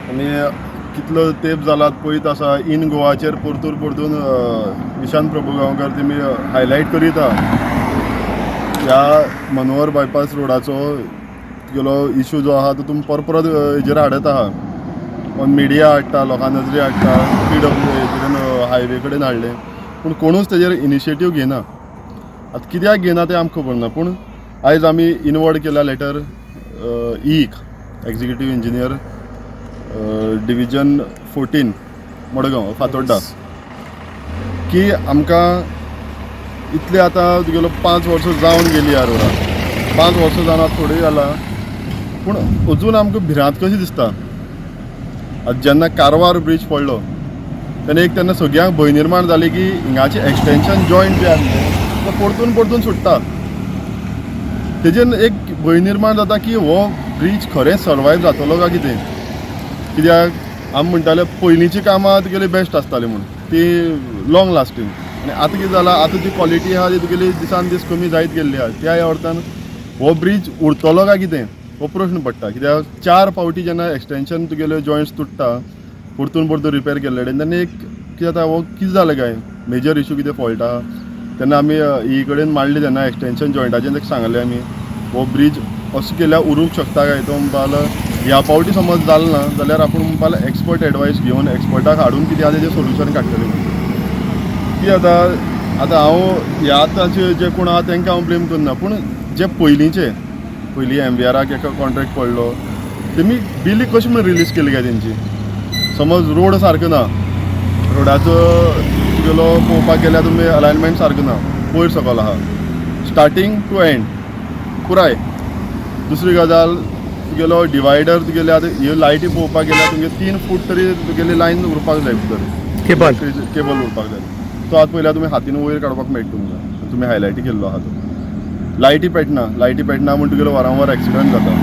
आनी कितलो तेंप जाला पळयत आसा इन गोवाचेर परतून परतून निशांत प्रभुगांवकर तेमी हायलायट करीत आहा ह्या मनोहर बायपास रोडाचो तुगेलो इशू जो आहा तो तुमी परत हेजेर हाडत आहा मिडिया हाडटा लोकां नजरे हाडटा PWA हायवे कडेन हाडले पूण कोणूच तेजेर इनिशिएटीव घेना. आतां कित्याक घेना तें आमकां खबर ना पूण आयज आमी इनवर्ड केला letter executive engineer division 14 Madgaon Fatorda की आमकां इतले आतां तुगेलो 5 वर्सां जावन गेली ह्या रोडाक 5 वर्सां जावन आतां थोडी जाला पूण अजून आमकां भिरांत कशी दिसता. आतां जेन्ना कारवार ब्रीज पडलो तेन्ना सगळ्यांक भंय निर्माण जाली की हिंगाचें एक्सटेंशन जॉयंट जे आसलें तो परतून परतून सुट्टा. तेजेर एक भंय निर्माण जाता की हो ब्रीज खरें सर्वायव जातलो काय कितें. कित्याक आमी म्हणटाले पयलींची कामां तुगेली बेस्ट आसताली म्हूण ती लाँग लास्टींग आनी आतां कितें जालां आतां जी क्वॉलिटी आहा ती तुगेली दिसान दीस कमी जायत गेल्ली आहा. त्या अर्थान हो ब्रीज उरतलो काय कितें हो प्रश्न पडटा. कित्याक 4 फावटी जेन्ना एक्सटेंशन तुगेले जॉयंट्स तुट्टा परतून परतून रिपेर केल्ले कडेन तेन्ना एक कितें जाता हो कितें जालें काय मेजर इशू कितें फॉल्ट आहा. तेन्ना आमी ही कडेन मांडली तेन्ना एक्सटेंशन जॉयंटाचें ताका सांगलें आमी हो ब्रीज असो केल्यार उरूंक शकता काय तो म्हणपालो ह्या फावटी समज जालें ना जाल्यार आपूण म्हणपालो एक्सपर्ट एडवायस घेवन एक्सपर्टाक हाडून कितें आहा तेजें सोल्युशन काडटलें. कितें जाता आतां हांव ह्या आतांचे जे कोण आहा तांकां हांव ब्लेम करना पूण जे पयलीं MVRाक एका कॉन्ट्रॅक्ट पडलो तेमी बिली कशी म्हण रिलीज केली काय तेंची. समज रोड सारको ना रोडाचो तुगेलो पळोवपाक गेल्यार तुमी अलायनमेंट सारको ना वयर सकयल आहा स्टार्टींग टू एंड पुराय. दुसरी गजाल तुगेलो डिवायडर तुगेले आतां ह्यो लायटी पळोवपाक गेल्यार तुमगे 3 फूट तरी तुगेली लायन उरपाक जाय भितर केबल उरपाक जाय. तो आतां पयल्यार तुमी हातीन वयर काडपाक मेळटा तुमकां तुमी हायलायटी केल्लो आहा तो. लायटी पेटना म्हूण तुगेलो वारंवार एक्सिडंट जाता.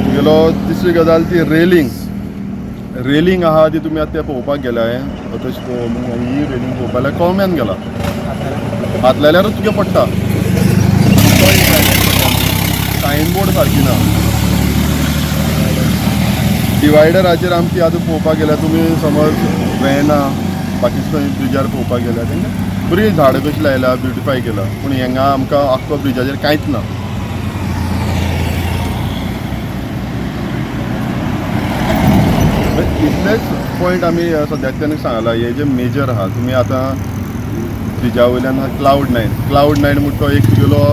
तुगेलो तिसरी गजाल ती रेलिंग आहा ती तुमी आतां पळोवपाक गेल्या तशें ही रेलिंग पळोवपाक जाल्यार कळम्यान गेला हात लायल्यारूच तुगे पडटा. सायनबोर्ड सारकी ना. डिवायडराचेर आमची आतां पळोवपाक गेल्यार तुमी समज वेना बाकीचे ब्रिजार पळोवपाक गेल्यार तेंकां बरी झाडां कशी लायला ब्युटिफाय केला पूण हांगा आमकां आख्खो ब्रिजाचेर कांयच ना. इतलेच पॉयंट आमी सद्याक तेन्ना सांगला हे जे मेजर आहा तुमी आतां ब्रिजा वयल्यान क्लाउड नायन म्हणटा तो एक तुगेलो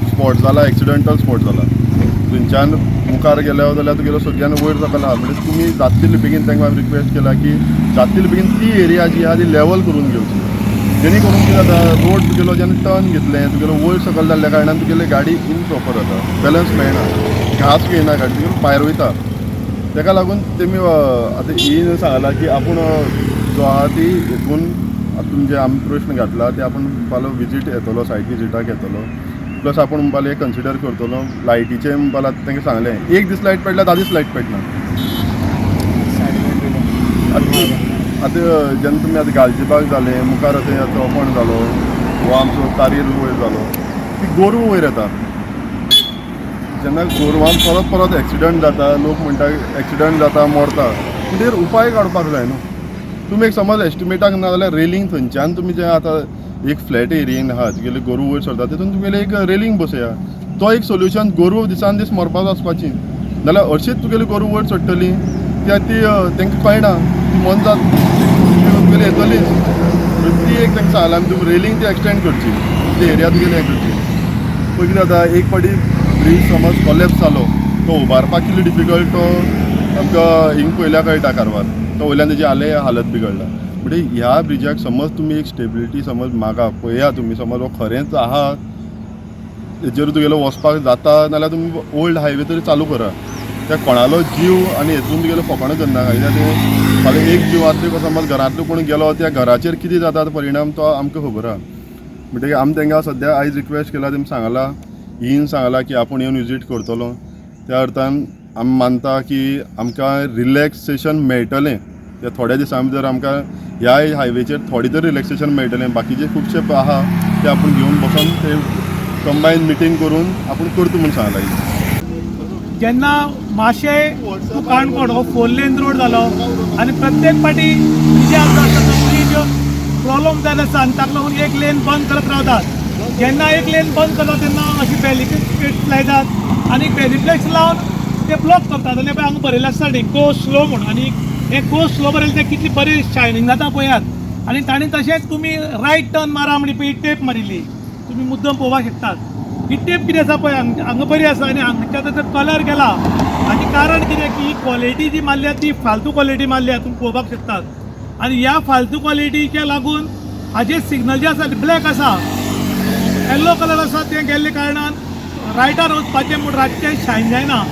स्पॉट जाला एक्सिडंटल स्पॉट जाला. थंयच्यान मुखार गेलो जाल्यार तुगेलो सगळ्यान वयर सकयल आहा म्हणजे तुमी जाता तितले बेगीन तांकां रिक्वेस्ट केला की जाता तितले बेगीन ती एरिया जी आहा ती लेवल करून घेवची जेणे करून कितें जाता रोड तुगेलो जेन्ना टर्न घेतलें तुगेलो वयर सकयल जाल्ल्या कारणान तुगेली गाडी इनप्रॉपर जाता बॅलन्स मेळना घास घेयना गाडी तुगेलो भायर वयता. ताका लागून तेमी आतां ही सांगला की आपूण जो आहा ती हितून आतां तुमचे आमी प्रश्न घातला ते आपूण म्हणपालो विजीट येतलो सायट विजीटाक येतलो प्लस आपूण म्हणपालो एक कन्सिडर करतलो लायटीचें म्हणपालो तांकां सांगलें एक दीस लायट पेटल्यार 10 दीस लायट पेटना. आतां जेन्ना तुमी आतां गालजीबाग जालें मुखार आतां चौपण जालो हो आमचो तारीर वयर जालो ती गोरवां वयर येता. जेन्ना गोरवांक परत एक्सिडंट जाता लोक म्हणटा एक्सिडंट जाता मरता पूण तेर उपाय काडपाक जाय न्हू. तुमी एक समज एस्टिमेटाक ना जाल्यार रेलिंग थंयच्यान तुमी जें आतां एक फ्लॅट एरियेन आहा तुगेले गोरवां वयर सरता तितून तुगेले एक रेलिंग बसया तो एक सोल्युशन. गोरवां दिसान दीस मरपाक वचपाची नाल्यार हरशींच तुगेली गोरवां वयर चडटली कित्याक ती तांकां कळना ती मन जात तुगेली येतलीच ती एक तांकां सांगला आमी तुमी रेलिंग ती एक्सटेंड करची ती एरिया तुगेली हें करची. पळय कितें जाता एक फावटी ब्रीज समज कॉलेप्स जालो तो उबारपाक कितलो डिफिकल्ट तो आमकां हिंग पयल्या कळटा कारवार तो वयल्यान तेजी हालत बिगडला. म्हणजे ह्या ब्रिजाक समज तुमी एक स्टेबिलिटी समज मागा पळया तुमी समज हो खरेंच आहा हेजेर तुगेलो वचपाक जाता नाल्यार तुमी ओल्ड हायवे तरी चालू करा. त्या कोणालो जीव आनी हेतून तुगेलो फकाणां करनाका कित्याक ते फाल्यां एक जिवांतलो समज घरांतलो कोण गेलो त्या घराचेर कितें जाता परिणाम तो आमकां खबर आहा. म्हणटकीर आमी तांकां सद्या आयज रिक्वेस्ट केला तेमी सांगला हीन सांगला की आपूण येवन विजीट करतलो. त्या अर्थान आमी मानता की आमकां रिलॅक्सेशन मेळटलें त्या थोड्या दिसां भितर आमकां ह्या हायवेचेर थोडें तरी रिलॅक्सेशन मेळटलें. बाकीचे खुबशे आहा ते आपूण घेवन बसून ते कंबायन मिटींग करून आपूण करता म्हूण सांगला. जेन्ना माशें टू काणकोण हो 4 लेन रोड जालो आनी प्रत्येक पाटी जे आसा प्रॉब्लम जाल्ले आसा आनी ताका लागून एक लेन बंद करत रावतात. जेन्ना एक लेन बंद करता तेन्ना अशी बॅरिकेड्स लायतात आनी बॅरिकेड्स लावन ते ब्लॉक करतात आनी हांगा बरयलें आसता गो स्लो म्हणून आनी हे गो स्लो बरयलें तें कितली बरी शायनिंग जाता पळयात आनी ताणें तशेंच तुमी रायट टर्न मारा म्हणली पळय टेप मारिल्ली तुमी मुद्दम पळोवपाक शकतात. ही टेप कितें आसा पळय हांगा बरी आसा आनी हांगच्या ताचो कलर गेला आनी कारण कितें की ही क्वॉलिटी जी मारल्या ती फालतू क्वॉलिटी मारल्या तुमी पळोवपाक शकतात आनी ह्या फालतू क्वॉलिटीच्या लागून हाजे सिग्नल जे आसा ब्लॅक आसा येल्लो कलर आसा तें गेल्ले कारणान रायटार वचपाचें म्हूण रातचें शायन जायना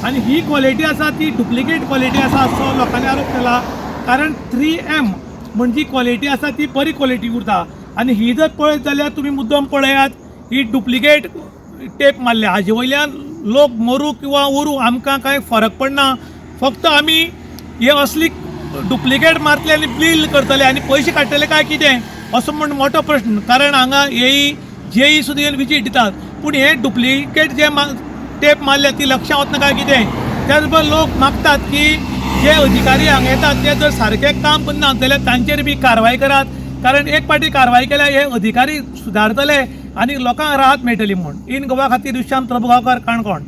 आनी ही क्वॉलिटी आसा ती डुप्लिकेट क्वॉलिटी आसा असो लोकांनी आरोप केला. कारण 3M म्हणजे क्वॉलिटी आसा ती बरी क्वॉलिटी उरता आनी ही जर पळयत जाल्यार तुमी मुद्दम पळयात ही डुप्लिकेट टेप मारल्या हाजे वयल्यान लोक मरू किंवा उरू आमकां कांय फरक पडना. फक्त आमी हे असली डुप्लिकेट मारतले आनी बिल करतले आनी पयशे काडटले काय कितें असो म्हण मोठो प्रश्न. कारण हांगा जेई सुद्दां येवन विजीट दितात पूण हे डुप्लिकेट जे टेप मारल्या ती लक्षां वतना काय कितें. त्याच बरोबर लोक मागतात की जे अधिकारी हांगा येतात ते जर सारकें काम करना जाल्यार तांचेर बी कारवाय करात. कारण एक पाटी कारवाय केल्यार हे अधिकारी सुदारतले आनी लोकांक राहत मेळटली म्हूण. इन गोवा खातीर विश्राम प्रभुगांवकार, काणकोण.